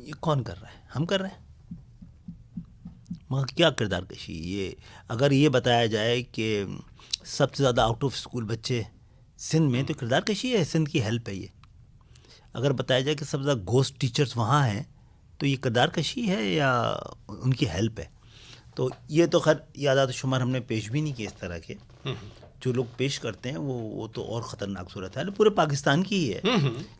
یہ کون کر رہا ہے؟ ہم کر رہے ہیں۔ مگر کیا کردار کشی؟ یہ اگر یہ بتایا جائے کہ سب سے زیادہ آؤٹ آف اسکول بچے سندھ میں، تو کردار کشی ہے، سندھ کی ہیلپ ہے یہ۔ اگر بتایا جائے کہ سب سے زیادہ گھوسٹ ٹیچرز وہاں ہیں، تو یہ کردار کشی ہے یا ان کی ہیلپ ہے؟ تو یہ تو خیر یہ اعداد و شمار ہم نے پیش بھی نہیں کیے اس طرح کے، جو لوگ پیش کرتے ہیں وہ تو اور خطرناک صورت ہے، پورے پاکستان کی ہی ہے،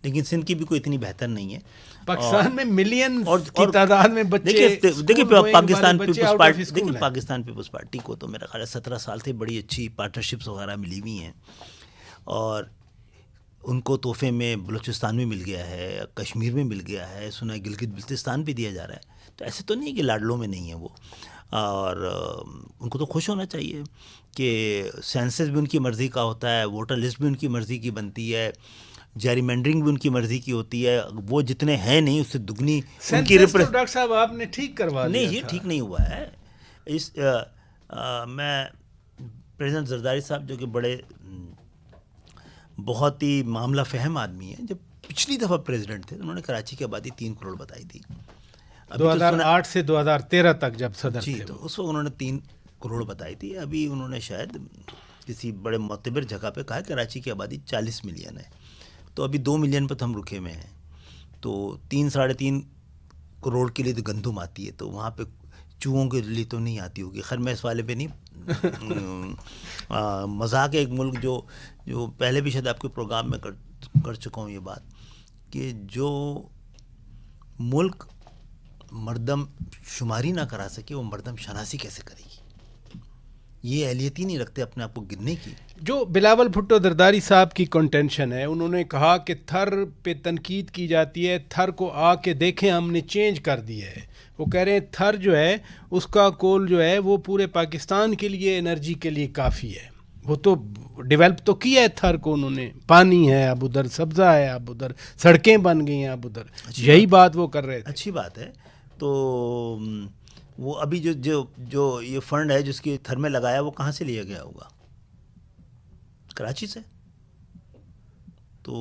لیکن سندھ کی بھی کوئی اتنی بہتر نہیں ہے۔ پاکستان میں ملین کی تعداد میں بچے، دیکھیے پاکستان پیپلز پارٹی کو تو میرا خیال ہے 17 سال سے بڑی اچھی پارٹنرشپس وغیرہ ملی ہوئی ہیں، اور ان کو تحفے میں بلوچستان میں مل گیا ہے، کشمیر میں مل گیا ہے، سنا ہے گلگت بلتستان بھی دیا جا رہا ہے۔ تو ایسے تو نہیں کہ لاڈلوں میں نہیں ہے وہ، اور ان کو تو خوش ہونا چاہیے کہ سینسس بھی ان کی مرضی کا ہوتا ہے، ووٹر لسٹ بھی ان کی مرضی کی بنتی ہے، جیری مینڈرنگ بھی ان کی مرضی کی ہوتی ہے، وہ جتنے ہیں نہیں اس سے دگنی ان کی ڈاکٹر صاحب آپ نے ٹھیک کروا دیا۔ نہیں، یہ ٹھیک نہیں ہوا ہے۔ میں پریزیڈنٹ زرداری صاحب جو کہ بڑے بہت ہی معاملہ فہم آدمی ہیں، جب پچھلی دفعہ پریزیڈنٹ تھے انہوں نے کراچی کی آبادی 3 کروڑ بتائی تھی، 2008 سے 2013 تک جب صدر تھے، تو اس وقت انہوں نے 3 کروڑ بتائی تھی۔ ابھی انہوں نے شاید کسی بڑے معتبر جگہ پہ کہا کراچی کی آبادی 40 ملین ہے، تو ابھی 2 ملین پہ تو ہم رکے ہوئے ہیں، تو 3-3.5 کروڑ کے لیے تو گندم آتی ہے، تو وہاں پہ چوہوں کے لیے تو نہیں آتی ہوگی۔ خیر میں اس والے پہ نہیں مذاق ہے۔ ایک ملک جو پہلے بھی شاید آپ کے پروگرام میں کر چکا ہوں یہ بات، کہ جو ملک مردم شماری نہ کرا سکے وہ مردم شناسی کیسے کرے گی؟ یہ اہلیت ہی نہیں رکھتے اپنے آپ کو گننے کی۔ جو بلاول بھٹو زرداری صاحب کی کنٹینشن ہے، انہوں نے کہا کہ تھر پہ تنقید کی جاتی ہے، تھر کو آ کے دیکھیں ہم نے چینج کر دیا ہے۔ وہ کہہ رہے ہیں تھر جو ہے اس کا کول جو ہے وہ پورے پاکستان کے لیے انرجی کے لیے کافی ہے، وہ تو ڈیولپ تو کیا ہے تھر کو انہوں نے، پانی ہے اب ادھر، سبزہ ہے اب ادھر، سڑکیں بن گئی ہیں اب ادھر، یہی بات وہ کر رہے تھے۔ اچھی بات ہے۔ تو وہ ابھی جو یہ فنڈ ہے جس کی تھر میں لگایا وہ کہاں سے لیا گیا ہوگا؟ کراچی سے۔ تو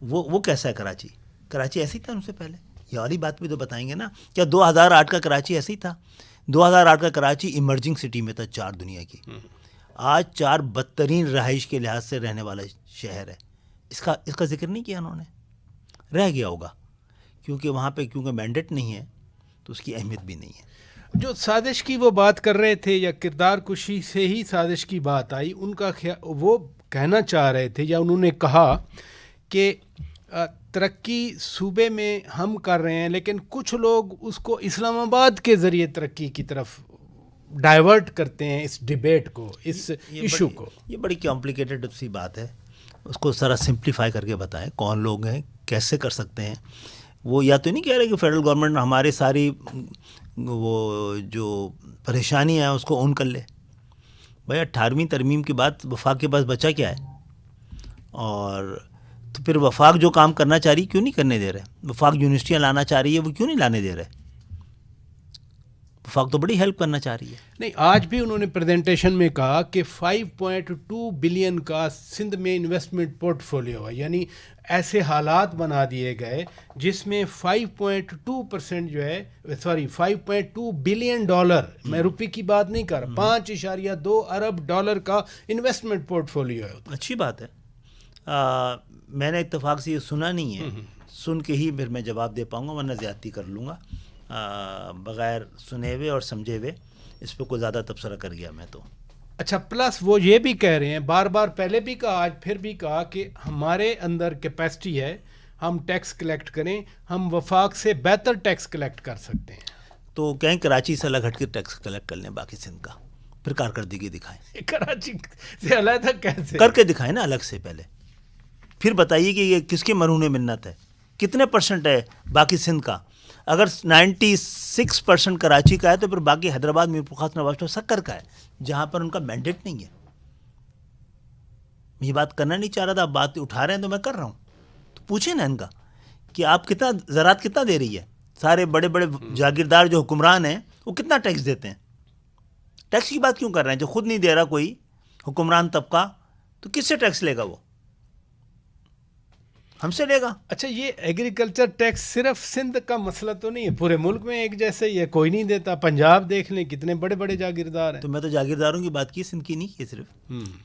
وہ کیسا ہے کراچی ایسی تھا ان سے پہلے؟ یہ والی بات بھی تو بتائیں گے نا۔ کیا 2008 کا کراچی ایسی تھا؟ 2008 کا کراچی ایمرجنگ سٹی میں تھا 4 دنیا کی، آج 4 بدترین رہائش کے لحاظ سے رہنے والا شہر ہے۔ اس کا ذکر نہیں کیا انہوں نے، رہ گیا ہوگا کیونکہ وہاں پہ مینڈیٹ نہیں ہے تو اس کی اہمیت بھی نہیں ہے۔ جو سازش کی وہ بات کر رہے تھے یا کردار کشی سے ہی سازش کی بات آئی، ان کا وہ کہنا چاہ رہے تھے یا انہوں نے کہا کہ ترقی صوبے میں ہم کر رہے ہیں، لیکن کچھ لوگ اس کو اسلام آباد کے ذریعے ترقی کی طرف ڈائیورٹ کرتے ہیں، اس ڈیبیٹ کو، اس ایشو کو۔ یہ بڑی کمپلیکیٹڈ سی بات ہے، اس کو ذرا سمپلیفائی کر کے بتائیں کون لوگ ہیں، کیسے کر سکتے ہیں۔ وہ یا تو نہیں کہہ رہے کہ فیڈرل گورنمنٹ ہماری ساری وہ جو پریشانی ہے اس کو اون کر لے۔ بھائی 18ویں ترمیم کے بعد وفاق کے پاس بچا کیا ہے؟ اور تو پھر وفاق جو کام کرنا چاہ رہی کیوں نہیں کرنے دے رہے؟ وفاق یونیورسٹیاں لانا چاہ رہی ہے، وہ کیوں نہیں لانے دے رہے؟ وفاق تو بڑی ہیلپ کرنا چاہ رہی ہے۔ نہیں، آج بھی انہوں نے پریزنٹیشن میں کہا کہ 5.2 بلین کا سندھ میں انویسٹمنٹ پورٹ فولیو ہے، یعنی ایسے حالات بنا دیے گئے جس میں 5.2% جو ہے 5.2 بلین ڈالر، میں روپے کی بات نہیں کر رہا، 5.2 ارب ڈالر کا انویسٹمنٹ پورٹ فولیو ہے۔ اچھی بات ہے۔ میں نے اتفاق سے یہ سنا نہیں ہے، سن کے ہی پھر میں جواب دے پاؤں گا، ورنہ زیادتی کر لوں گا۔ بغیر سنے ہوئے اور سمجھے ہوئے اس پہ کوئی زیادہ تبصرہ کر گیا میں تو۔ اچھا، پلس وہ یہ بھی کہہ رہے ہیں، بار بار پہلے بھی کہا آج پھر بھی کہا کہ ہمارے اندر کیپیسٹی ہے، ہم ٹیکس کلیکٹ کریں، ہم وفاق سے بہتر ٹیکس کلیکٹ کر سکتے ہیں۔ تو کہیں کراچی سے الگ ہٹ کے ٹیکس کلیکٹ کر لیں باقی سندھ کا، پھر کارکردگی دکھائیں۔ کراچی سے علیحدہ کیسے کر کے دکھائیں نا الگ سے پہلے، پھر بتائیے کہ یہ کس کے مرہون منت ہے، کتنے % ہے باقی سندھ کا۔ اگر 96% کراچی کا ہے تو پھر باقی حیدرآباد، میرپور خاص، نواز شریف، سکر کا ہے، جہاں پر ان کا مینڈیٹ نہیں ہے۔ یہ بات کرنا نہیں چاہ رہا تھا، بات اٹھا رہے ہیں تو میں کر رہا ہوں۔ تو پوچھیں نا ان کا کہ آپ کتنا زراعت کتنا دے رہی ہے. سارے بڑے بڑے جاگیردار جو حکمران ہیں وہ کتنا ٹیکس دیتے ہیں. ٹیکس کی بات کیوں کر رہے ہیں؟ جو خود نہیں دے رہا کوئی حکمران طبقہ, تو کس سے ٹیکس لے گا؟ وہ ہم سے لے گا. اچھا, یہ ایگریکلچر ٹیکس صرف سندھ کا مسئلہ تو نہیں ہے, پورے ملک میں ایک جیسے ہی ہے, کوئی نہیں دیتا. پنجاب دیکھ لیں کتنے بڑے بڑے جاگیردار ہیں. تو میں تو جاگیرداروں کی بات کی, سندھ کی نہیں کی صرف.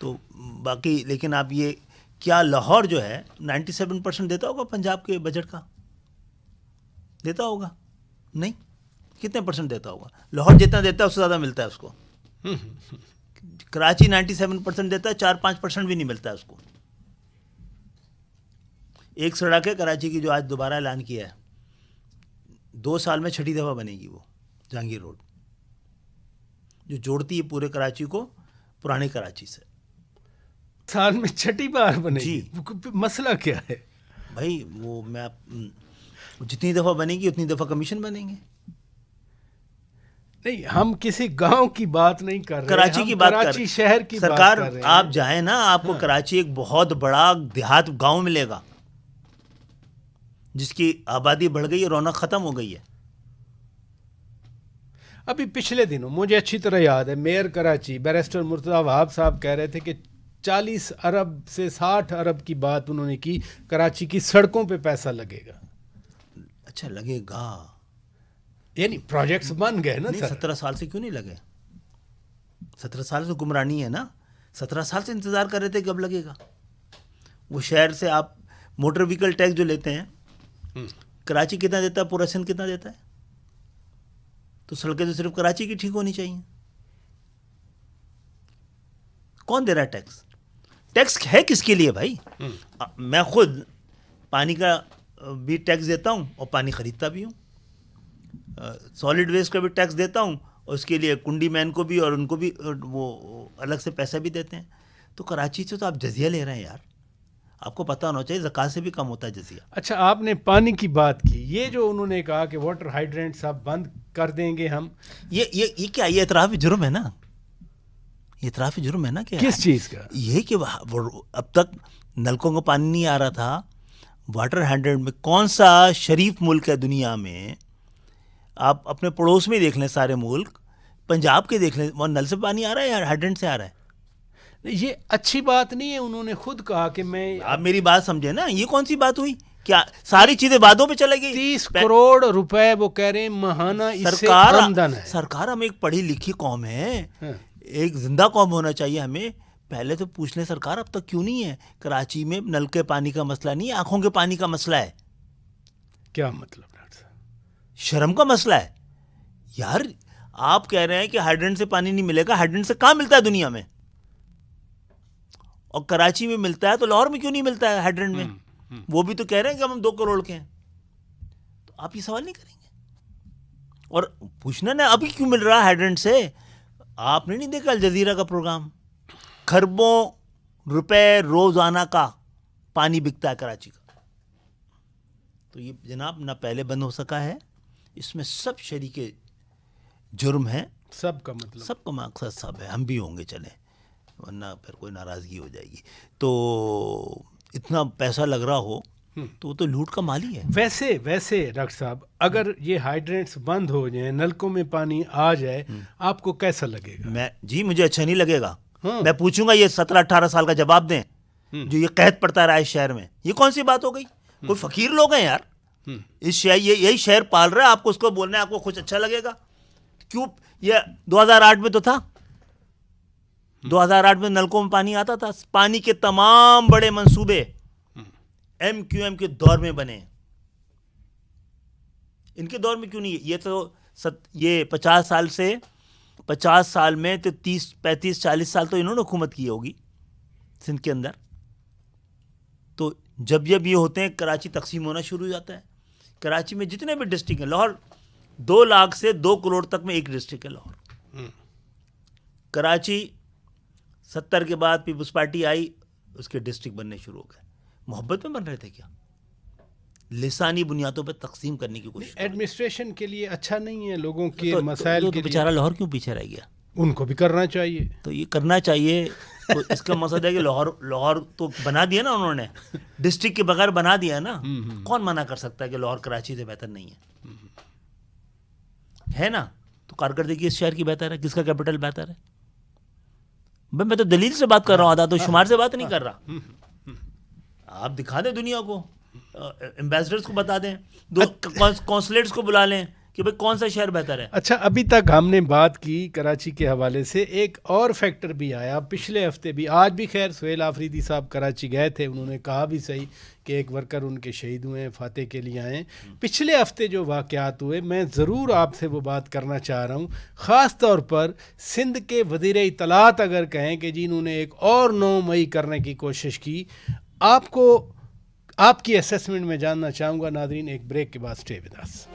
تو باقی لیکن آپ یہ کیا لاہور جو ہے 97% دیتا ہوگا پنجاب کے بجٹ کا؟ دیتا ہوگا نہیں. کتنے پرسنٹ دیتا ہوگا؟ لاہور جتنا دیتا ہے اس سے زیادہ ملتا ہے اس کو. کراچی 97% دیتا ہے, 4-5% بھی نہیں ملتا ہے اس کو. ایک سڑک ہے کراچی کی جو آج دوبارہ اعلان کیا ہے, 2 سال میں 6ٹھی دفعہ بنے گی, وہ جہانگیر روڈ, جو جوڑتی ہے پورے کراچی کو پرانے کراچی سے. سال میں 6ٹھی بار بنے گی؟ مسئلہ کیا ہے بھائی؟ وہ میں جتنی دفعہ بنے گی اتنی دفعہ کمیشن بنیں گے. نہیں, ہم کسی گاؤں کی بات نہیں کر رہے, کراچی کی بات کراچی شہر کی بات سرکار کر رہے ہیں. آپ جائیں نا, آپ کو کراچی ایک بہت بڑا دیہات گاؤں ملے گا جس کی آبادی بڑھ گئی ہے, رونق ختم ہو گئی ہے. ابھی پچھلے دنوں مجھے اچھی طرح یاد ہے, میئر کراچی بیرسٹر مرتضیٰ وہاب صاحب کہہ رہے تھے کہ 40 ارب سے 60 ارب کی بات انہوں نے کی, کراچی کی سڑکوں پہ پیسہ لگے گا. اچھا لگے گا, یعنی پروجیکٹس بن گئے نا سر. 17 سال سے کیوں نہیں لگے؟ 17 سال سے گمرانی ہے نا, 17 سال سے انتظار کر رہے تھے کب لگے گا. وہ شہر سے آپ موٹر وہیکل ٹیکس جو لیتے ہیں, کراچی کتنا دیتا ہے, پورا سندھ کتنا دیتا ہے؟ تو سڑکیں تو صرف کراچی کی ٹھیک ہونی چاہیے. کون دے رہا ہے ٹیکس؟ ٹیکس ہے کس کے لیے بھائی؟ میں خود پانی کا بھی ٹیکس دیتا ہوں اور پانی خریدتا بھی ہوں. سالڈ ویسٹ کا بھی ٹیکس دیتا ہوں, اور اس کے لیے کنڈی مین کو بھی اور ان کو بھی وہ الگ سے پیسہ بھی دیتے ہیں. تو کراچی سے تو آپ جزیہ لے رہے ہیں یار, آپ کو پتہ ہونا چاہیے زکوٰۃ سے بھی کم ہوتا ہے جزیہ. اچھا, آپ نے پانی کی بات کی, یہ جو انہوں نے کہا کہ واٹر ہائیڈرینٹ سب بند کر دیں گے ہم, یہ کیا, یہ اعتراف جرم ہے نا, یہ اعتراف جرم ہے نا. کہ کس چیز کا؟ یہ کہ اب تک نلکوں کو پانی نہیں آ رہا تھا, واٹر ہائیڈرینٹ میں کون سا شریف ملک ہے دنیا میں؟ آپ اپنے پڑوس میں دیکھ لیں, سارے ملک, پنجاب کے دیکھ لیں, وہاں نل سے پانی آ رہا ہے یا ہائیڈرینٹ سے آ رہا ہے؟ یہ اچھی بات نہیں ہے. انہوں نے خود کہا کہ میں, آپ میری بات سمجھے نا, یہ کون سی بات ہوئی؟ کیا ساری چیزیں وعدوں پہ چلے گئی؟ 30 کروڑ روپے وہ کہہ رہے ہیں ماہانہ اس سے آمدن ہے. سرکار ہم ایک پڑھی لکھی قوم ہے, ایک زندہ قوم ہونا چاہیے ہمیں. پہلے تو پوچھ لیں سرکار اب تک کیوں نہیں ہے؟ کراچی میں نل کے پانی کا مسئلہ نہیں, آنکھوں کے پانی کا مسئلہ ہے. کیا مطلب ڈاکٹر صاحب؟ شرم کا مسئلہ ہے یار. آپ کہہ رہے ہیں کہ ہائیڈرینٹ سے پانی نہیں ملے گا, ہائیڈرینٹ سے کہاں ملتا ہے دنیا میں؟ اور کراچی میں ملتا ہے تو لاہور میں کیوں نہیں ملتا ہے ہائیڈرینٹ میں؟ وہ بھی تو کہہ رہے ہیں کہ ہم 2 کروڑ کے ہیں. تو آپ یہ سوال نہیں کریں گے؟ اور پوچھنا نا ابھی کیوں مل رہا ہے ہائیڈرینٹ سے؟ آپ نے نہیں دیکھا الجزیرہ کا پروگرام؟ کھربوں روپے روزانہ کا پانی بکتا ہے کراچی کا. تو یہ جناب نہ پہلے بند ہو سکا ہے, اس میں سب شریک جرم ہیں. سب کا مطلب, سب کا مقصد سب ہے, ہم بھی ہوں گے چلیں, ورنہ پھر کوئی ناراضگی ہو جائے گی. تو اتنا پیسہ لگ رہا ہو تو وہ تو لوٹ کا مال ہی ہے. ویسے ڈاکٹر صاحب, اگر یہ ہائیڈرینٹس بند ہو جائیں, نلکوں میں پانی آ جائے, آپ کو کیسا لگے گا؟ مجھے اچھا نہیں لگے گا. میں پوچھوں گا یہ 17-18 سال کا جواب دیں جو یہ قحط پڑتا رہا ہے اس شہر میں. یہ کون سی بات ہو گئی؟ کوئی فقیر لوگ ہیں یار, اس شہر یہی شہر پال رہا ہے, آپ کو اس کو بولنا ہے آپ کو کچھ اچھا لگے گا؟ کیوں؟ یہ 2008 میں تو تھا, 2008 میں نلکوں میں پانی آتا تھا. پانی کے تمام بڑے منصوبے ایم کیو ایم کے دور میں بنے, ان کے دور میں کیوں نہیں؟ یہ تو یہ 50 سال میں تو 30-35-40 سال تو انہوں نے حکومت کی ہوگی سندھ کے اندر. تو جب یہ ہوتے ہیں کراچی تقسیم ہونا شروع ہو جاتا ہے. کراچی میں جتنے بھی ڈسٹرکٹ ہیں, لاہور 2 لاکھ سے 2 کروڑ تک میں ایک ڈسٹرکٹ ہے لاہور. کراچی 70 کے بعد پیپلز پارٹی آئی, اس کے ڈسٹرکٹ بننے شروع ہو گئے. محبت میں بن رہے تھے کیا؟ لسانی بنیادوں پہ تقسیم کرنے کی کوشش. ایڈمنسٹریشن کے لیے اچھا نہیں ہے, لوگوں کے مسائل کے لیے. بیچارہ لاہور کیوں پیچھے رہ گیا؟ ان کو بھی کرنا چاہیے. تو یہ کرنا چاہیے, تو اس کا مقصد ہے کہ لاہور تو بنا دیا نا انہوں نے, ڈسٹرکٹ کے بغیر بنا دیا نا, کون منع کر سکتا ہے کہ لاہور کراچی سے بہتر نہیں ہے نا؟ تو کارکردگی اس شہر کی بہتر ہے, کس کا کیپٹل بہتر ہے؟ بھائی میں تو دلیل سے بات کر رہا ہوں, عادات و شمار سے بات نہیں کر رہا. آپ دکھا دیں دنیا کو, ایمبیسڈرز کو بتا دیں, کونسلیٹس کو بلا لیں کہ بھائی کون سا شہر بہتر ہے. اچھا, ابھی تک ہم نے بات کی کراچی کے حوالے سے, ایک اور فیکٹر بھی آیا پچھلے ہفتے بھی, آج بھی خیر سہیل آفریدی صاحب کراچی گئے تھے, انہوں نے کہا بھی صحیح کہ ایک ورکر ان کے شہید ہوئے ہیں, فاتح کے لیے آئے ہیں. پچھلے ہفتے جو واقعات ہوئے, میں ضرور آپ سے وہ بات کرنا چاہ رہا ہوں, خاص طور پر سندھ کے وزیر اطلاعات اگر کہیں کہ جی انہوں نے ایک اور 9 مئی کرنے کی کوشش کی, آپ کی اسیسمنٹ میں جاننا چاہوں گا. ناظرین, ایک بریک کے بعد اسٹے ود اس.